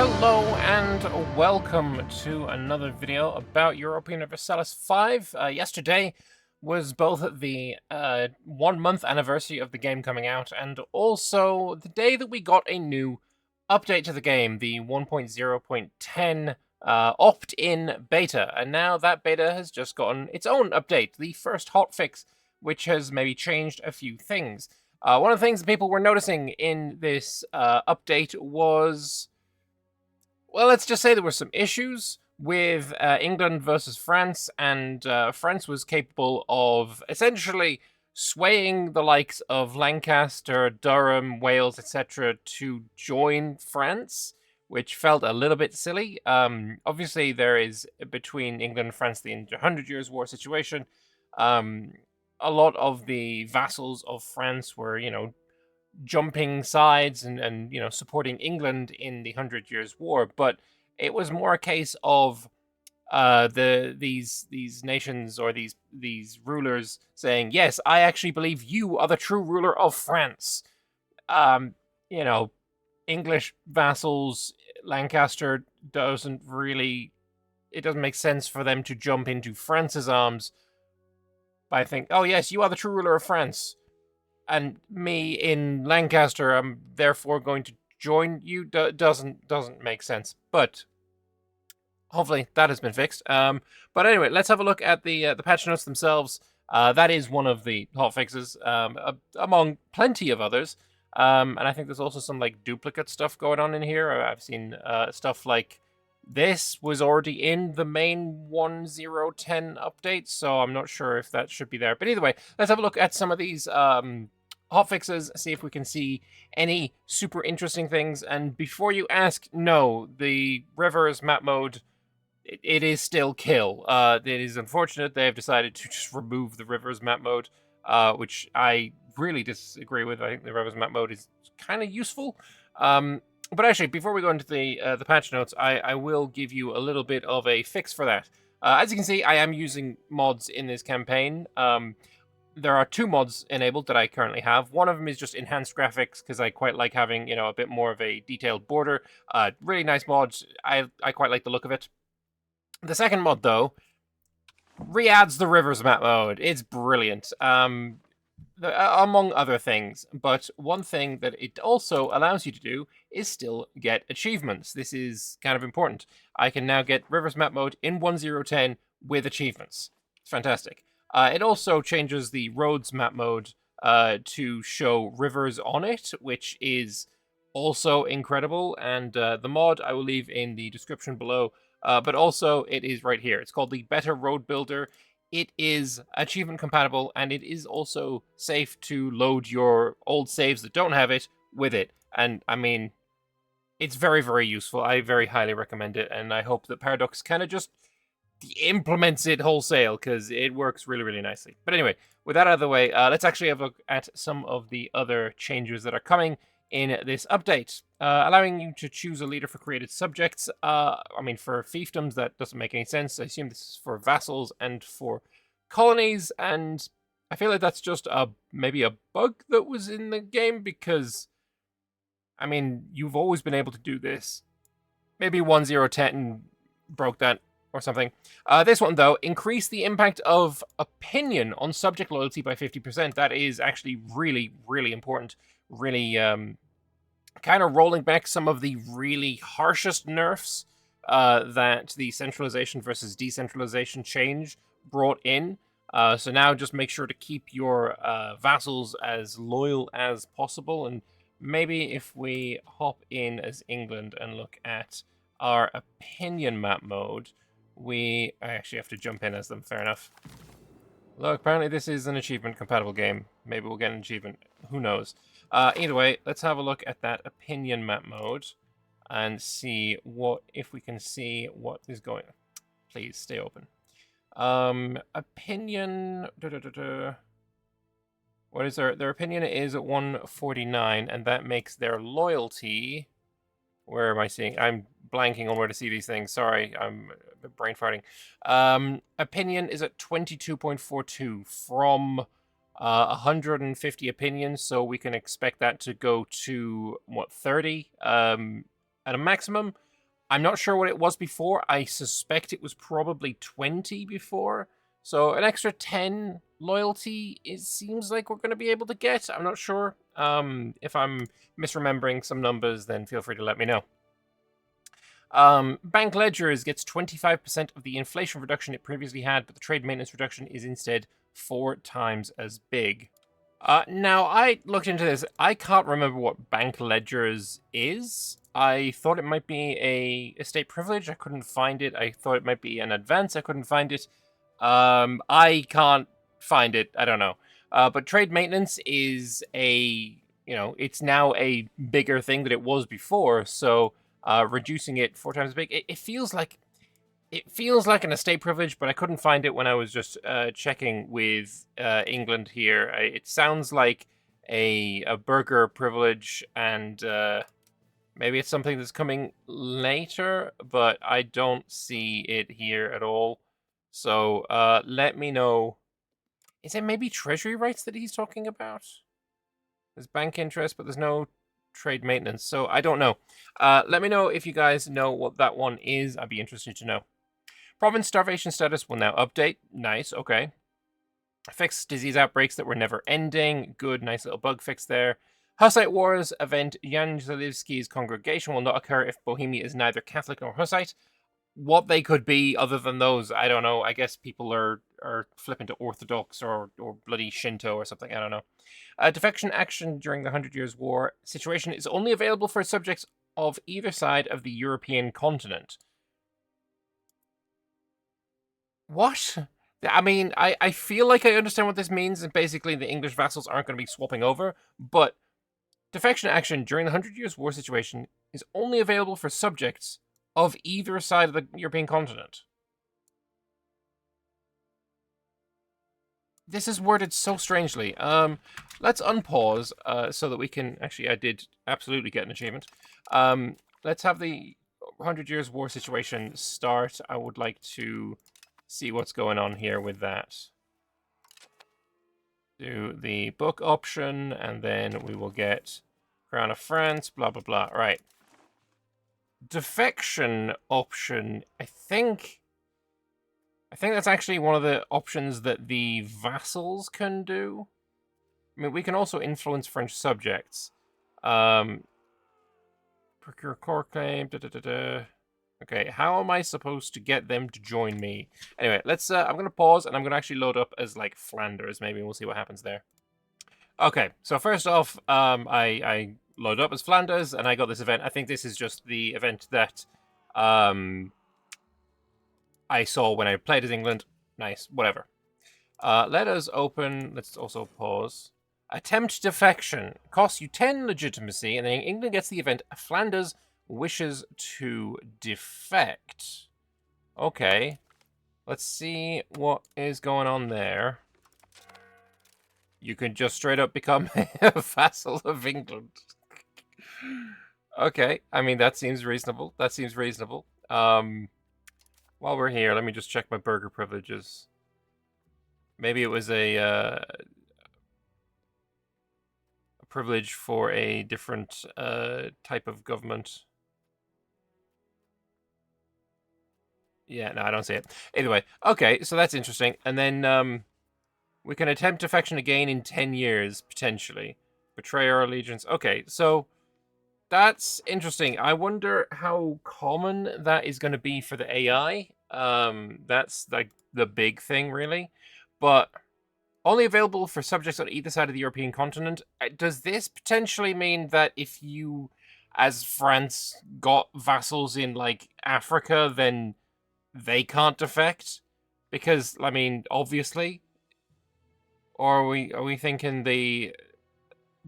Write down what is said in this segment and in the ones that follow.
Hello and welcome to another video about Europa Universalis 5. Yesterday was both the 1 month anniversary of the game coming out and also the day that we got a new update to the game, the 1.0.10 opt-in beta. And now that beta has just gotten its own update, the first hotfix, which has maybe changed a few things. One of the things that people were noticing in this update was, well, let's just say there were some issues with England versus France, and France was capable of essentially swaying the likes of Lancaster, Durham, Wales, etc. to join France, which felt a little bit silly. Obviously, there is, between England and France, the 100 Years' War situation. A lot of the vassals of France were, jumping sides and supporting England in the 100 Years' War, but it was more a case of these nations or these rulers saying, yes, I actually believe you are the true ruler of France. English vassals, Lancaster doesn't make sense for them to jump into France's arms by thinking, oh yes, you are the true ruler of France, and me in Lancaster, I'm therefore going to join you. Doesn't make sense. But hopefully that has been fixed. But anyway, let's have a look at the patch notes themselves. That is one of the hotfixes, among plenty of others. And I think there's also some like duplicate stuff going on in here. I've seen stuff like this was already in the main 1.0.10 update, so I'm not sure if that should be there. But either way, let's have a look at some of these hotfixes, see if we can see any super interesting things. And before you ask, no, the Rivers map mode, it is still kill. It is unfortunate they have decided to just remove the Rivers map mode, which I really disagree with. I think the Rivers map mode is kind of useful. But actually, before we go into the patch notes, I will give you a little bit of a fix for that. As you can see, I am using mods in this campaign. There are 2 mods enabled that I currently have. One of them is just enhanced graphics, because I quite like having, a bit more of a detailed border. Really nice mod. I quite like the look of it. The second mod, though, re-adds the Rivers map mode. It's brilliant. Among other things, but one thing that it also allows you to do is still get achievements. This is kind of important. I can now get Rivers map mode in 1.0.10 with achievements. It's fantastic. It also changes the roads map mode to show rivers on it, which is also incredible. And the mod I will leave in the description below, but also it is right here. It's called the Better Road Builder. It is achievement compatible, and it is also safe to load your old saves that don't have it with it. And I mean, it's very, very useful. I very highly recommend it, and I hope that Paradox kind of just implements it wholesale, because it works really, really nicely. But anyway, with that out of the way, let's actually have a look at some of the other changes that are coming in this update. Allowing you to choose a leader for created subjects. For fiefdoms, that doesn't make any sense. I assume this is for vassals and for colonies, and I feel like that's just maybe a bug that was in the game, because, you've always been able to do this. Maybe 1.0.10 broke that or something. This one, though, increase the impact of opinion on subject loyalty by 50%. That is actually really, really important. Really, kind of rolling back some of the really harshest nerfs that the centralization versus decentralization change brought in. So now just make sure to keep your vassals as loyal as possible. And maybe if we hop in as England and look at our opinion map mode, I actually have to jump in as them, fair enough. Look, apparently this is an achievement-compatible game. Maybe we'll get an achievement. Who knows? Either way, let's have a look at that opinion map mode and see if we can see what is going on. Please stay open. Opinion. What is their opinion is at 149, and that makes their loyalty. Where am I seeing? I'm blanking on where to see these things. Sorry, I'm brain farting. Opinion is at 22.42 from 150 opinions, so we can expect that to go to, what, 30 at a maximum. I'm not sure what it was before. I suspect it was probably 20 before. So an extra 10 loyalty, it seems like we're going to be able to get. I'm not sure. If I'm misremembering some numbers, then feel free to let me know. Bank Ledgers gets 25% of the inflation reduction it previously had, but the trade maintenance reduction is instead 4 times as big. Now, I looked into this. I can't remember what Bank Ledgers is. I thought it might be a estate privilege. I couldn't find it. I thought it might be an advance. I couldn't find it. I can't find it. I don't know. But trade maintenance is it's now a bigger thing than it was before. So reducing it 4 times as big, it feels like an estate privilege, but I couldn't find it when I was just checking with England here. It sounds like a burger privilege, and maybe it's something that's coming later, but I don't see it here at all. So let me know. Is it maybe treasury rights that he's talking about? There's bank interest, but there's no trade maintenance, so I don't know. Let me know if you guys know what that one is. I'd be interested to know. Province starvation status will now update. Nice, okay. Fix disease outbreaks that were never ending. Good, nice little bug fix there. Hussite Wars event. Jan Zalewski's congregation will not occur if Bohemia is neither Catholic nor Hussite. What they could be other than those, I don't know. I guess people are flipping to Orthodox or bloody Shinto or something. I don't know. Defection action during the 100 Years' War situation is only available for subjects of either side of the European continent. What? I mean, I feel like I understand what this means, and basically the English vassals aren't going to be swapping over, but defection action during the 100 Years' War situation is only available for subjects of either side of the European continent. This is worded so strangely. Let's unpause so that we can... Actually, I did absolutely get an achievement. Let's have the 100 Years' War situation start. I would like to see what's going on here with that. Do the book option, and then we will get Crown of France, blah, blah, blah. All right. Defection option, I think that's actually one of the options that the vassals can do. I mean, we can also influence French subjects. Procure core claim, Okay, how am I supposed to get them to join me? Anyway, let's, I'm going to pause, and I'm going to actually load up as, like, Flanders, maybe, and we'll see what happens there. Okay, so first off, I load up as Flanders, and I got this event. I think this is just the event that I saw when I played as England. Nice, whatever. Let us open, let's also pause. Attempt defection. Costs you 10 legitimacy, and then England gets the event Flanders wishes to defect. Okay. Let's see what is going on there. You can just straight up become a vassal of England. Okay. I mean, that seems reasonable. That seems reasonable. While we're here, let me just check my burger privileges. Maybe it was a privilege for a different type of government. Yeah, no, I don't see it. Either way, okay, so that's interesting. And then we can attempt defection again in 10 years, potentially. Betray our allegiance. Okay, so that's interesting. I wonder how common that is going to be for the AI. That's like the big thing, really. But only available for subjects on either side of the European continent. Does this potentially mean that if you, as France, got vassals in, like, Africa, then they can't defect? Because, I mean, obviously. Or are we thinking the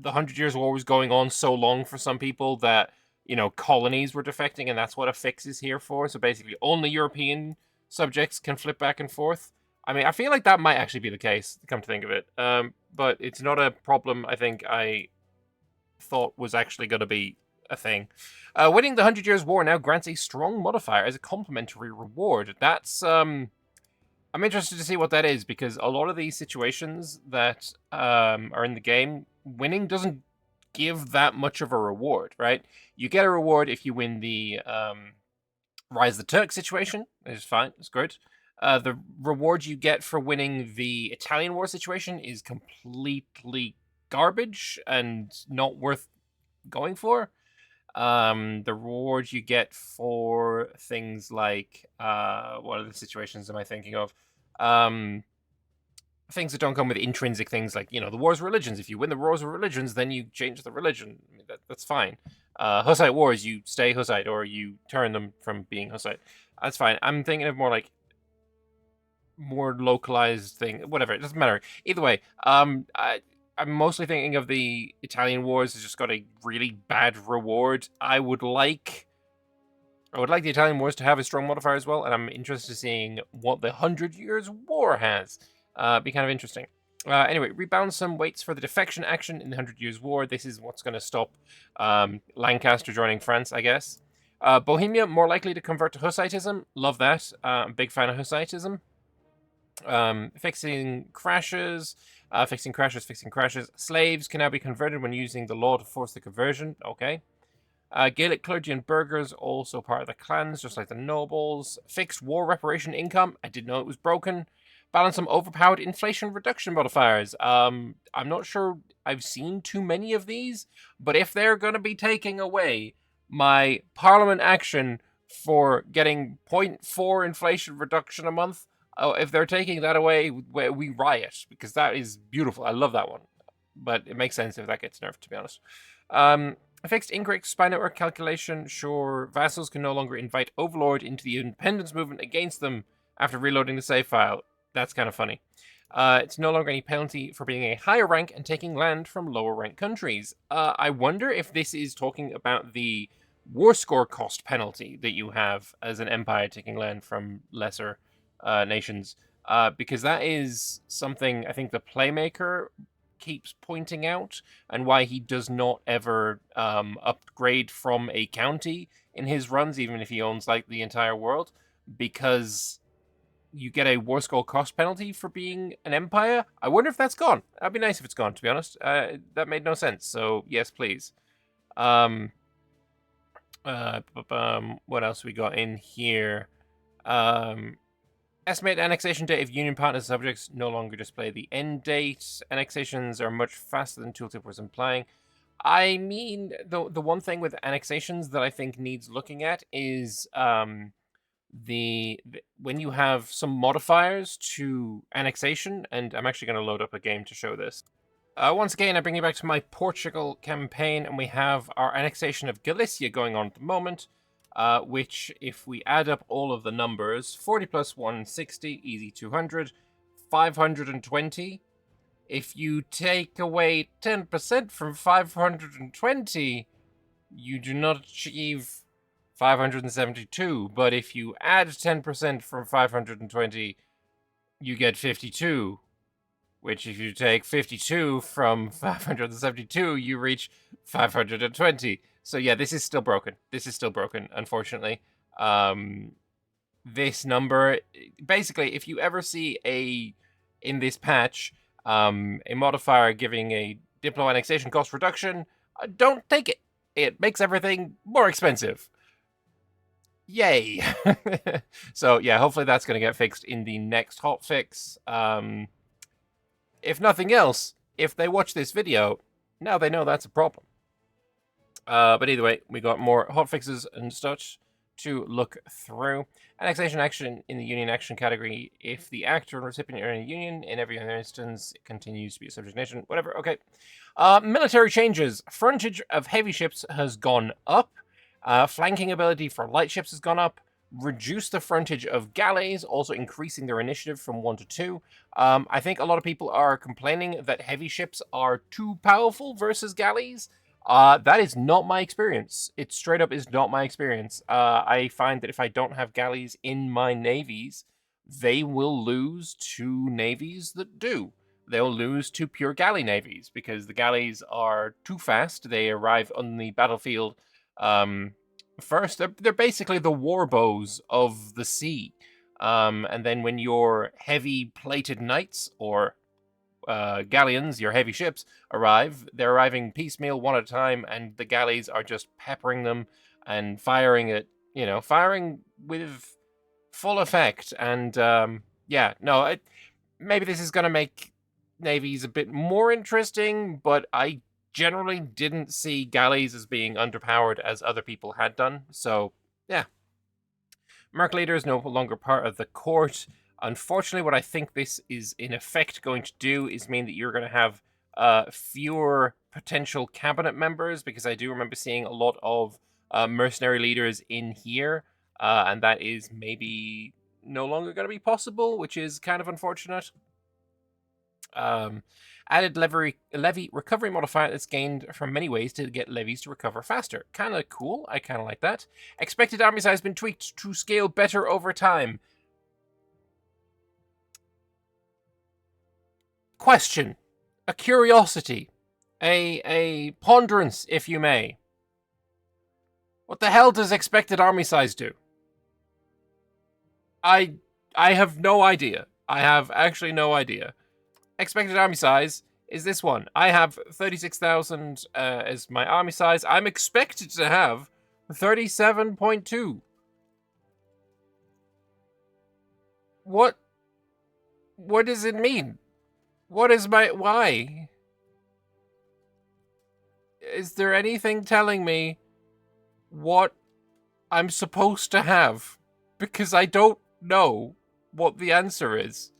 100 Years' War was going on so long for some people that, you know, colonies were defecting, and that's what a fix is here for? So basically only European subjects can flip back and forth? I mean, I feel like that might actually be the case, come to think of it. But it's not a problem I think I thought was actually going to be a thing. Winning the 100 Years' War now grants a strong modifier as a complimentary reward. That's, I'm interested to see what that is, because a lot of these situations that are in the game, winning doesn't give that much of a reward, right? You get a reward if you win the Rise the Turk situation is fine. It's good. The reward you get for winning the Italian war situation is completely garbage and not worth going for. The rewards you get for things like what are the situations am I thinking of? Things that don't come with intrinsic things like, the wars of religions. If you win the wars of religions, then you change the religion. I mean, that's fine. Hussite wars, you stay Hussite or you turn them from being Hussite. That's fine. I'm thinking of more like more localized thing. Whatever, it doesn't matter. Either way, I'm mostly thinking of the Italian wars. It's just got a really bad reward. I would like the Italian wars to have a strong modifier as well, and I'm interested in seeing what the 100 Years' War has. Be kind of interesting. Anyway, rebalance some weights for the defection action in the 100 Years' War. This is what's going to stop Lancaster joining France, I guess. Bohemia, more likely to convert to Hussitism. Love that. Big fan of Hussitism. Fixing crashes. Fixing crashes. Slaves can now be converted when using the law to force the conversion. Okay. Gaelic clergy and burghers, also part of the clans, just like the nobles. Fixed war reparation income. I didn't know it was broken. Balance some overpowered inflation reduction modifiers. I'm not sure I've seen too many of these, but if they're going to be taking away my parliament action for getting 0.4 inflation reduction a month, if they're taking that away, we riot, because that is beautiful. I love that one. But it makes sense if that gets nerfed, to be honest. A fixed incorrect spy network calculation. Sure, vassals can no longer invite Overlord into the independence movement against them after reloading the save file. That's kind of funny. It's no longer any penalty for being a higher rank and taking land from lower rank countries. I wonder if this is talking about the war score cost penalty that you have as an empire taking land from lesser nations. Because that is something I think the Playmaker keeps pointing out, and why he does not ever upgrade from a county in his runs, even if he owns like the entire world, because you get a war score cost penalty for being an empire. I wonder if that's gone. That'd be nice if it's gone, to be honest. That made no sense, so yes, please. What else we got in here? Estimate annexation date of union partners subjects no longer display the end date. Annexations are much faster than tooltip was implying. I mean, the one thing with annexations that I think needs looking at is when you have some modifiers to annexation, and I'm actually going to load up a game to show this. Once again, I bring you back to my Portugal campaign, and we have our annexation of Galicia going on at the moment. Which, if we add up all of the numbers, 40 plus 160, easy 200, 520. If you take away 10% from 520, you do not achieve 572. But if you add 10% from 520, you get 52. Which, if you take 52 from 572, you reach 520. So yeah, this is still broken. Unfortunately. This number, basically, if you ever see in this patch, a modifier giving a Diplo annexation cost reduction, don't take it. It makes everything more expensive. Yay! So yeah, hopefully that's going to get fixed in the next hotfix. If nothing else, if they watch this video, now they know that's a problem. But either way, we got more hotfixes and such to look through. Annexation action in the union action category. If the actor and recipient are in a union, in every other instance, it continues to be a subject nation. Whatever, okay. Military changes. Frontage of heavy ships has gone up. Flanking ability for light ships has gone up. Reduce the frontage of galleys, also increasing their initiative from 1 to 2. I think a lot of people are complaining that heavy ships are too powerful versus galleys. That is not my experience. It straight up is not my experience. I find that if I don't have galleys in my navies, they will lose to navies that do. They'll lose to pure galley navies because the galleys are too fast. They arrive on the battlefield first. They're basically the war bows of the sea. And then when your heavy plated knights or galleons, your heavy ships, arrive, they're arriving piecemeal one at a time, and the galleys are just peppering them and firing at you know, firing with full effect. And yeah, no, maybe this is going to make navies a bit more interesting, but I generally didn't see galleys as being underpowered as other people had done. So yeah, Merc Leader is no longer part of the court. Unfortunately, what I think this is in effect going to do is mean that you're going to have fewer potential cabinet members, because I do remember seeing a lot of mercenary leaders in here, and that is maybe no longer going to be possible, which is kind of unfortunate. Added levy recovery modifier that's gained from many ways to get levies to recover faster. Kind of cool. I kind of like that. Expected army size has been tweaked to scale better over time. Question. A curiosity. A ponderance, if you may. What the hell does expected army size do? I have no idea. I have actually no idea. Expected army size is this one. I have 36,000 as my army size. I'm expected to have 37.2. What does it mean? What is my... Why? Is there anything telling me what I'm supposed to have? Because I don't know what the answer is.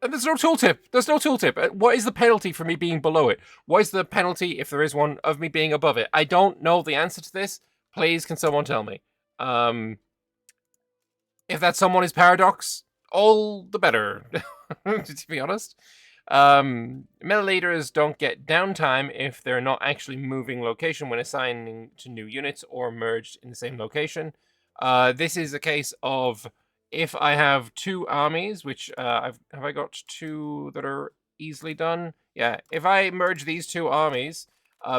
And there's no tooltip. There's no tooltip. What is the penalty for me being below it? What is the penalty, if there is one, of me being above it? I don't know the answer to this. Please, can someone tell me? If that someone is Paradox, all the better, to be honest. Melee leaders don't get downtime if they're not actually moving location when assigning to new units or merged in the same location. This is a case of if I have two armies, which have I got two that are easily done? Yeah, if I merge these two armies,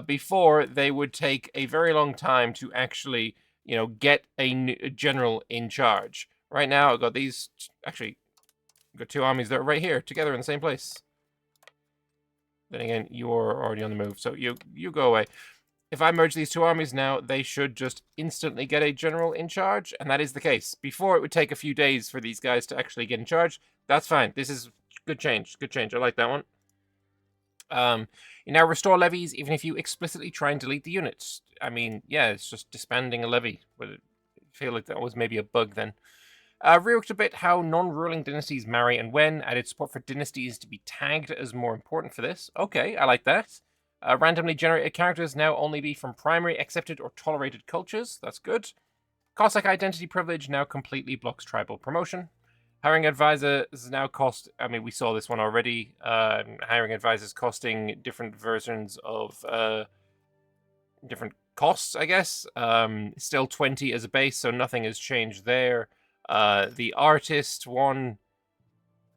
before they would take a very long time to actually, you know, get a general in charge. Right now, I've got these, actually, I've got two armies that are right here, together in the same place. Then again, you're already on the move, so you go away. If I merge these two armies now, they should just instantly get a general in charge, and that is the case. Before, it would take a few days for these guys to actually get in charge. That's fine. This is good change. Good change. I like that one. You now restore levies even if you explicitly try and delete the units. I mean, yeah, it's just disbanding a levy. But I feel like that was maybe a bug then. Reworked a bit how non-ruling dynasties marry and when. Added support for dynasties to be tagged as more important for this. Okay, I like that. Randomly generated characters now only be from primary, accepted, or tolerated cultures. That's good. Cossack identity privilege now completely blocks tribal promotion. Hiring advisors now cost... I mean, we saw this one already. Hiring advisors costing different versions of... different costs, I guess. Still 20 as a base, so nothing has changed there. The artist one...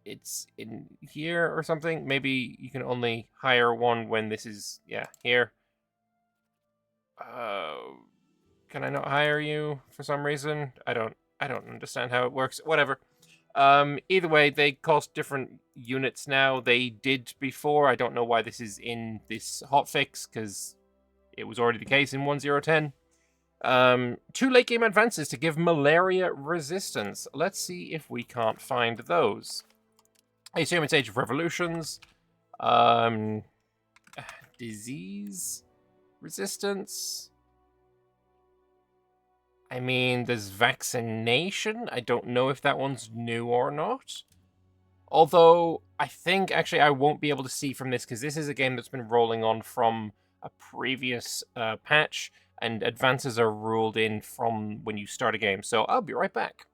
It's in here or something. Maybe you can only hire one when this is, yeah, here. Can I not hire you for some reason? I don't understand how it works. Whatever. Either way, they cost different units now. They did before. I don't know why this is in this hotfix, because it was already the case in 1.0.10. 2 late game advances to give malaria resistance. Let's see if we can't find those. I assume it's Age of Revolutions. Disease resistance. I mean, there's vaccination. I don't know if that one's new or not. Although, I think, actually, I won't be able to see from this, because this is a game that's been rolling on from a previous patch, and advances are ruled in from when you start a game. So I'll be right back.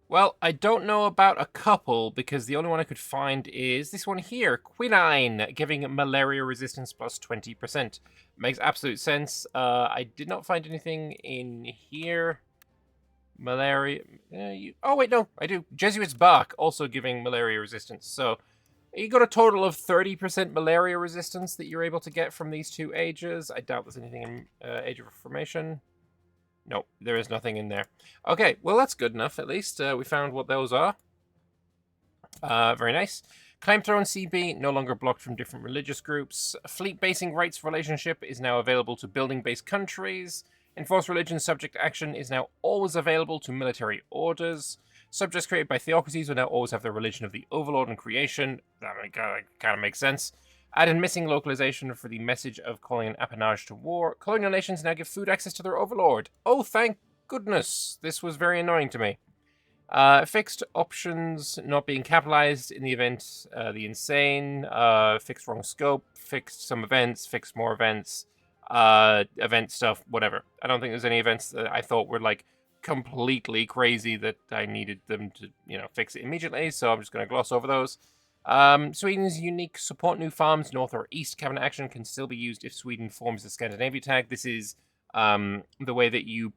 Well, I don't know about a couple, because the only one I could find is this one here, quinine, giving malaria resistance plus 20%. Makes absolute sense. I did not find anything in here. Malaria... oh, wait, no, I do. Jesuit's bark, also giving malaria resistance. So you got a total of 30% malaria resistance that you're able to get from these two ages. I doubt there's anything in Age of Reformation. Nope, there is nothing in there. Okay, well, that's good enough, at least. We found what those are. Very nice. Claim Throne CB, no longer blocked from different religious groups. Fleet basing rights relationship is now available to building-based countries. Enforced religion subject action is now always available to military orders. Subjects created by theocracies will now always have the religion of the overlord and creation. That kind of makes sense. Added missing localization for the message of calling an appanage to war. Colonial nations now give food access to their overlord. Oh, thank goodness. This was very annoying to me. Fixed options not being capitalized in the event, the insane, fixed wrong scope, fixed some events, fixed more events, event stuff, whatever. I don't think there's any events that I thought were like completely crazy that I needed them to, fix it immediately, so I'm just going to gloss over those. Sweden's unique support new farms, north or east cabinet action can still be used if Sweden forms the Scandinavia tag. This is the way that you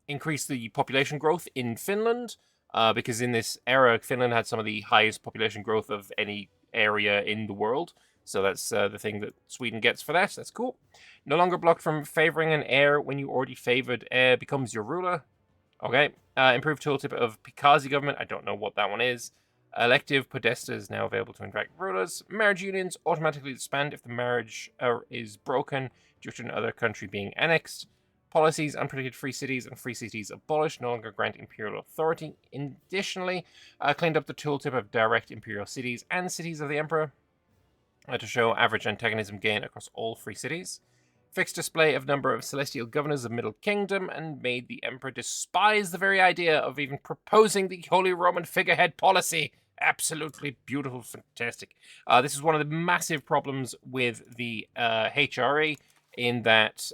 increase the population growth in Finland, because in this era, Finland had some of the highest population growth of any area in the world. So that's the thing that Sweden gets for that. That's cool. No longer blocked from favoring an heir when you already favored heir becomes your ruler. Okay. Improved tooltip of Pikazi government. I don't know what that one is. Elective Podesta is now available to interact with rulers. Marriage unions automatically disband if the marriage is broken due to another country being annexed. Policies, unpredicted free cities and free cities abolished, no longer grant imperial authority. Additionally, cleaned up the tooltip of direct imperial cities and cities of the emperor to show average antagonism gain across all free cities. Fixed display of number of celestial governors of Middle Kingdom and made the emperor despise the very idea of even proposing the Holy Roman figurehead policy. Absolutely beautiful, fantastic. This is one of the massive problems with the HRE, in that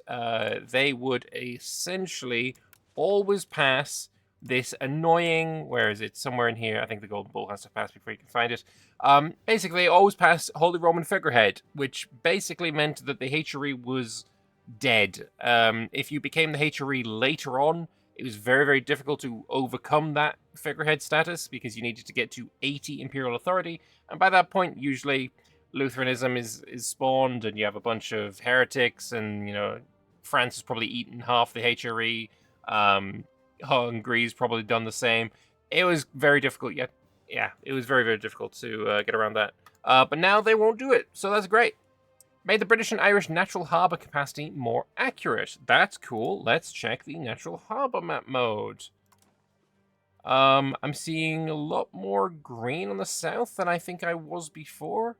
they would essentially always pass this annoying, where is it? Somewhere in here. I think the golden ball has to pass before you can find it. Basically, always pass Holy Roman figurehead, which basically meant that the HRE was dead. If you became the HRE later on, it was very, very difficult to overcome that figurehead status because you needed to get to 80 imperial authority, and by that point, usually Lutheranism is spawned, and you have a bunch of heretics, and France has probably eaten half the HRE. Hungary's probably done the same. It was very difficult. Yeah, it was very, very difficult to get around that. But now they won't do it, so that's great. Made the British and Irish natural harbour capacity more accurate. That's cool. Let's check the natural harbour map mode. I'm seeing a lot more green on the south than I think I was before.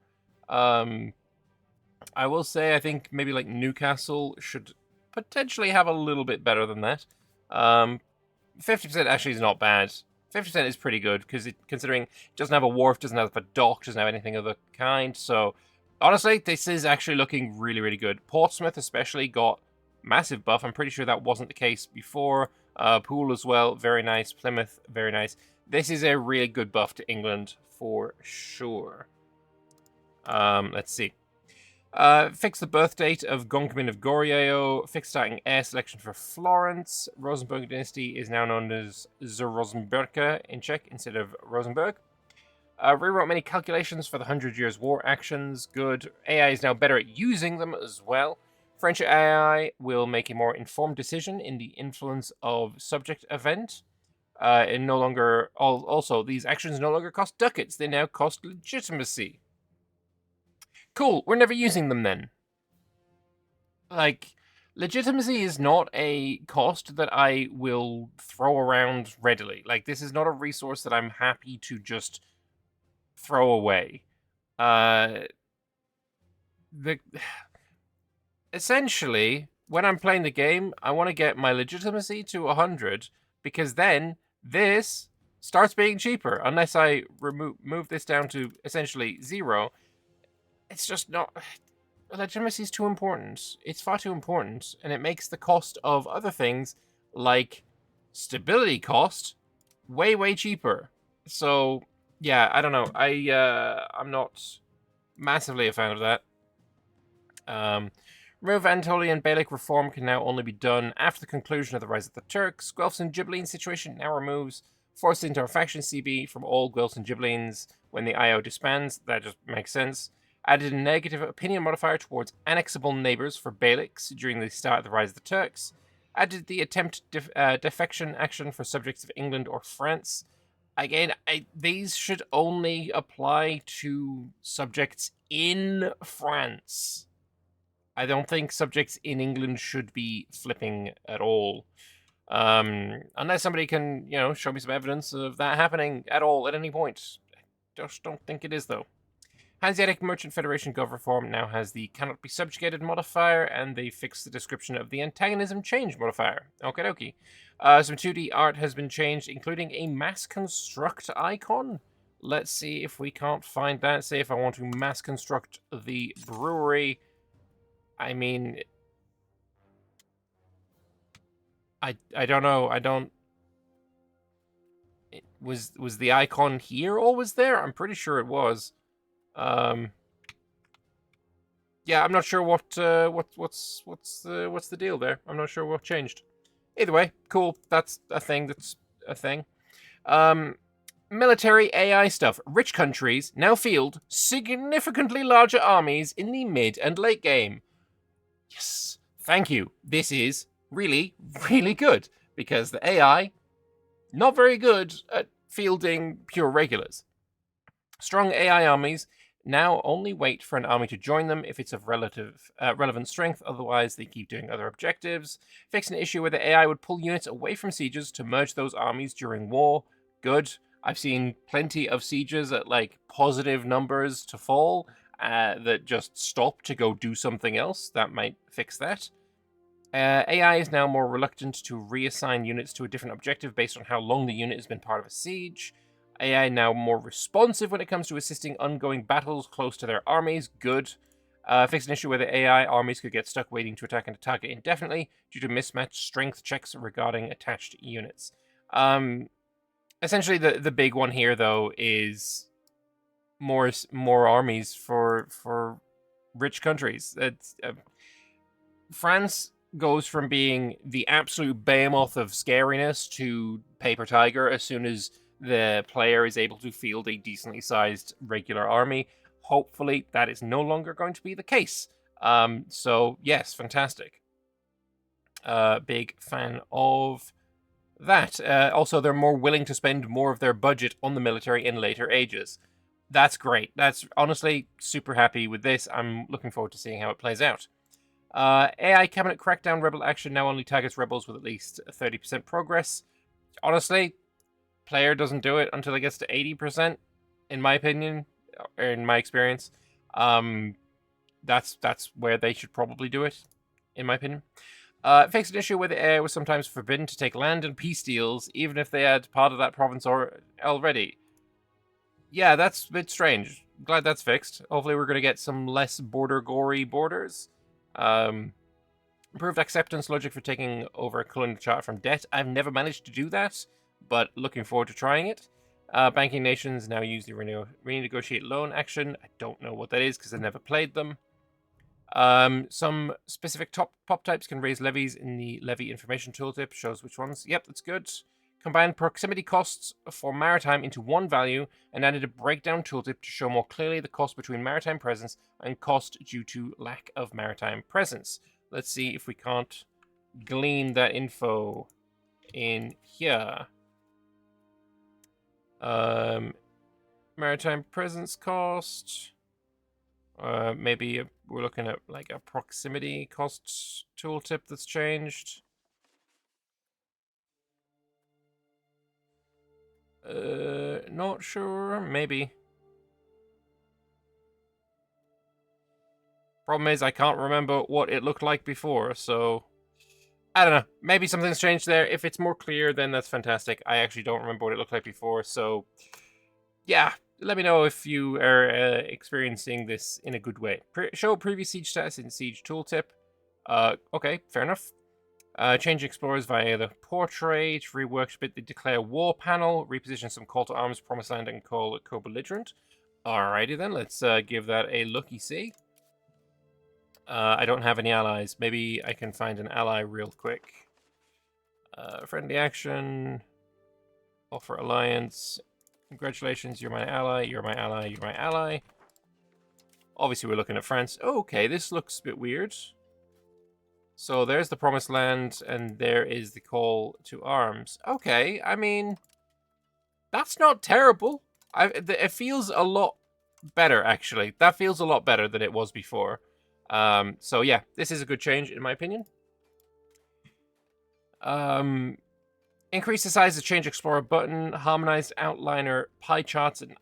I will say I think maybe like Newcastle should potentially have a little bit better than that. 50% actually is not bad. 50% is pretty good, because considering it doesn't have a wharf, doesn't have a dock, doesn't have anything of the kind. So honestly, this is actually looking really, really good. Portsmouth especially got massive buff. I'm pretty sure that wasn't the case before. Poole as well, very nice. Plymouth, very nice. This is a really good buff to England for sure. Let's see. Fix the birth date of Gonkamin of Goryeo. Fix starting heir selection for Florence. Rosenborg dynasty is now known as the Rosenberger in Czech instead of Rosenberg. Rewrote many calculations for the 100 Years' War actions. Good. AI is now better at using them as well. French AI will make a more informed decision in the influence of subject event. And no longer... Also, these actions no longer cost ducats. They now cost legitimacy. Cool, we're never using them then. Like, legitimacy is not a cost that I will throw around readily. Like, this is not a resource that I'm happy to just throw away. Essentially, when I'm playing the game, I want to get my legitimacy to 100, because then this starts being cheaper. Unless I move this down to essentially 0, it's just not... Legitimacy is too important. It's far too important, and it makes the cost of other things, like stability cost, way, way cheaper. So, yeah, I don't know. I'm not massively a fan of that. Remove Anatolian Beylik reform can now only be done after the conclusion of the Rise of the Turks. Guelphs and Ghibelline situation now removes forced interfaction CB from all Guelphs and Ghibellines when the IO disbands. That just makes sense. Added a negative opinion modifier towards annexable neighbours for Beyliks during the start of the Rise of the Turks. Added the attempt defection action for subjects of England or France. Again, these should only apply to subjects in France. I don't think subjects in England should be flipping at all. Unless somebody can, show me some evidence of that happening at all at any point. I just don't think it is, though. Hanseatic Merchant Federation Gov Reform now has the cannot be subjugated modifier, and they fixed the description of the antagonism change modifier. Okie dokie. Some 2D art has been changed, including a mass construct icon. Let's see if we can't find that. Say if I want to mass construct the brewery. I mean, I don't know. I don't. Was the icon here always there? I'm pretty sure it was. Yeah, I'm not sure what's the deal there. I'm not sure what changed. Either way, cool. That's a thing. That's a thing. Military AI stuff. Rich countries now field significantly larger armies in the mid and late game. Yes, thank you. This is really, really good because the AI not very good at fielding pure regulars. Strong AI armies now only wait for an army to join them if it's of relevant strength, otherwise they keep doing other objectives. Fix an issue where the AI would pull units away from sieges to merge those armies during war. Good. I've seen plenty of sieges at positive numbers to fall that just stop to go do something else. That might fix that. AI is now more reluctant to reassign units to a different objective based on how long the unit has been part of a siege. AI now more responsive when it comes to assisting ongoing battles close to their armies. Good. Fix an issue where the AI armies could get stuck waiting to attack a target indefinitely due to mismatched strength checks regarding attached units. Essentially, the big one here, though, is more armies for rich countries. France goes from being the absolute behemoth of scariness to paper tiger as soon as the player is able to field a decently sized regular army. Hopefully, that is no longer going to be the case. So, yes, fantastic. Big fan of that. Also, they're more willing to spend more of their budget on the military in later ages. That's great. That's honestly super happy with this. I'm looking forward to seeing how it plays out. AI cabinet crackdown rebel action now only targets rebels with at least 30% progress. Honestly, player doesn't do it until it gets to 80%, in my opinion, or in my experience. That's where they should probably do it, in my opinion. Fixed an issue where the AI was sometimes forbidden to take land and peace deals, even if they had part of that province already. Yeah, that's a bit strange. Glad that's fixed. Hopefully we're going to get some less border-gory borders. Improved acceptance logic for taking over a colonial charter from debt. I've never managed to do that, but looking forward to trying it. Banking nations now use the renegotiate loan action. I don't know what that is because I've never played them. Some specific pop types can raise levies in the levy information tooltip. Shows which ones. Yep, that's good. Combined proximity costs for maritime into one value and added a breakdown tooltip to show more clearly the cost between maritime presence and cost due to lack of maritime presence. Let's see if we can't glean that info in here. Maritime presence cost. Maybe we're looking at a proximity cost tooltip that's changed. Not sure. Maybe. Problem is, I can't remember what it looked like before, so I don't know. Maybe something's changed there. If it's more clear, then that's fantastic. I actually don't remember what it looked like before, so yeah. Let me know if you are experiencing this in a good way. Show previous siege status in siege tooltip. Okay, fair enough. Change explorers via the portrait, rework bit the declare war panel, reposition some call to arms, promised land, and call a co-belligerent. Alrighty then, let's give that a looky-see. I don't have any allies. Maybe I can find an ally real quick. Friendly action. Offer alliance. Congratulations, you're my ally, you're my ally, you're my ally. Obviously, we're looking at France. Okay, this looks a bit weird. So there's the promised land, and there is the call to arms. Okay, I mean, That's not terrible. It feels a lot better, actually. That feels a lot better than it was before. So yeah, this is a good change, in my opinion. Increase the size of Change Explorer button, harmonized outliner pie charts and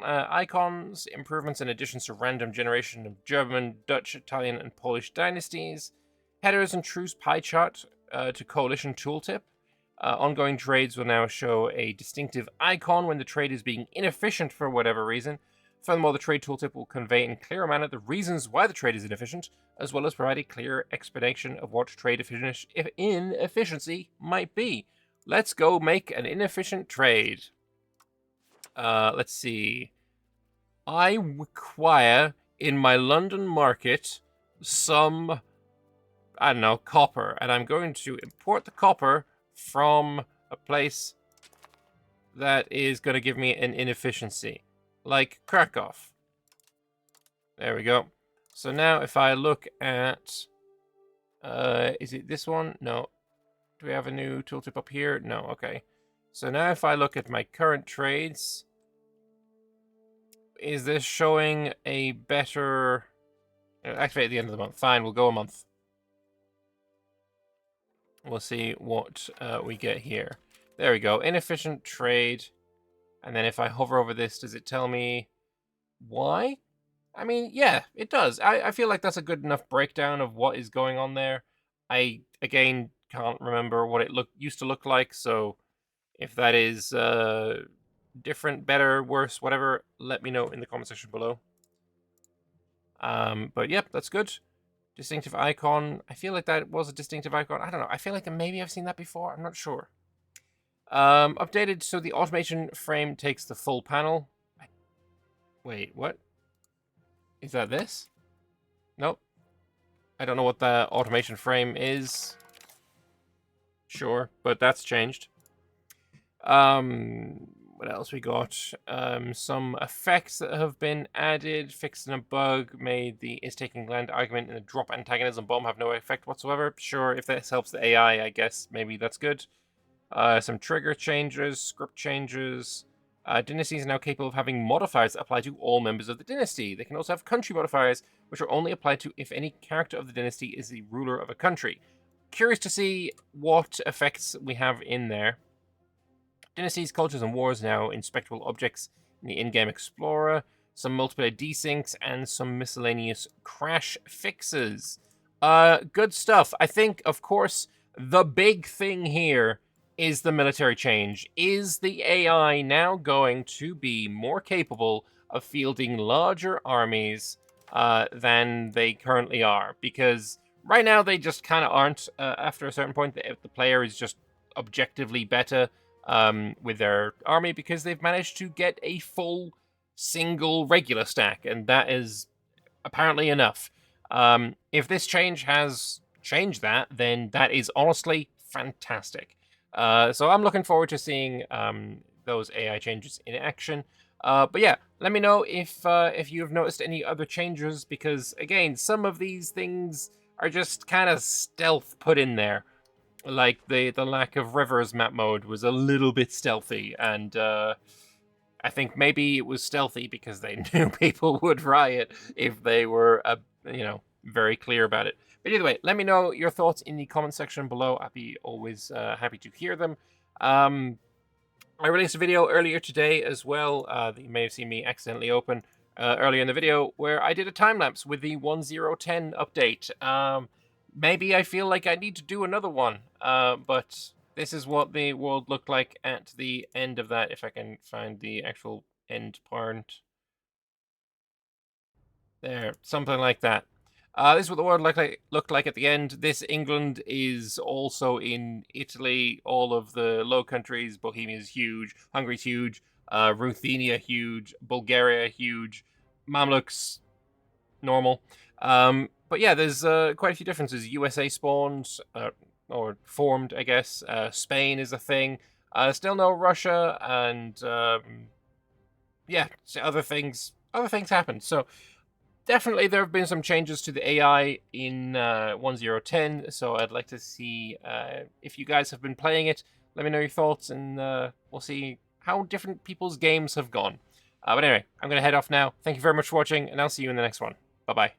icons, improvements and additions to random generation of German, Dutch, Italian, and Polish dynasties, headers and truce pie chart to coalition tooltip. Ongoing trades will now show a distinctive icon when the trade is being inefficient for whatever reason. Furthermore, the trade tooltip will convey in clearer manner the reasons why the trade is inefficient, as well as provide a clear explanation of what trade inefficiency might be. Let's go make an inefficient trade. Let's see. I require in my London market some, I don't know, copper, and I'm going to import the copper from a place that is going to give me an inefficiency, like Krakow. There we go. So now if I look at, is it this one? No. Do we have a new tooltip up here? No, okay. So now if I look at my current trades, is this showing a better... Activate at the end of the month. Fine, we'll go a month. We'll see what we get here. There we go. Inefficient trade. And then if I hover over this, does it tell me why? I mean, yeah, it does. I feel like that's a good enough breakdown of what is going on there. I, again, can't remember what it used to look like, so if that is different, better, worse, whatever, let me know in the comment section below. But yep, that's good. Distinctive icon. I feel like that was a distinctive icon. I don't know. I feel like maybe I've seen that before. I'm not sure. Updated, so the automation frame takes the full panel. Wait, what? Is that this? Nope. I don't know what the automation frame is. Sure, but that's changed. What else we got? Some effects that have been added, fixing a bug, made the is taking land argument in a drop antagonism bomb have no effect whatsoever. Sure, if this helps the AI, I guess maybe that's good. Some trigger changes, script changes. Dynasties are now capable of having modifiers that apply to all members of the dynasty. They can also have country modifiers, which are only applied to if any character of the dynasty is the ruler of a country. Curious to see what effects we have in there. Dynasties, cultures, and wars now inspectable objects in the in-game explorer. Some multiplayer desyncs and some miscellaneous crash fixes. Good stuff. I think, of course, the big thing here is the military change. Is the AI now going to be more capable of fielding larger armies than they currently are? Because right now they just kind of aren't. After a certain point, the player is just objectively better with their army because they've managed to get a full single regular stack, and that is apparently enough. If this change has changed that, then that is honestly fantastic. So I'm looking forward to seeing those AI changes in action. But yeah, let me know if you've noticed any other changes, because again, some of these things are just kind of stealth put in there. Like the lack of rivers map mode was a little bit stealthy, and I think maybe it was stealthy because they knew people would riot if they were, very clear about it. But either way, let me know your thoughts in the comment section below. I'd be always happy to hear them. I released a video earlier today as well that you may have seen me accidentally open earlier in the video, where I did a time lapse with the 1010 update. Maybe I feel like I need to do another one, but this is what the world looked like at the end of that, if I can find the actual end part. There, something like that. This is what the world looked like at the end. This England is also in Italy. All of the Low Countries. Bohemia is huge. Hungary's huge. Ruthenia huge. Bulgaria huge. Mamluks normal. But yeah, there's quite a few differences. USA spawned, or formed, I guess. Spain is a thing. Still no Russia, and yeah, so other things happened. So definitely there have been some changes to the AI in 1010. So I'd like to see if you guys have been playing it. Let me know your thoughts, and we'll see how different people's games have gone. But anyway, I'm going to head off now. Thank you very much for watching, and I'll see you in the next one. Bye-bye.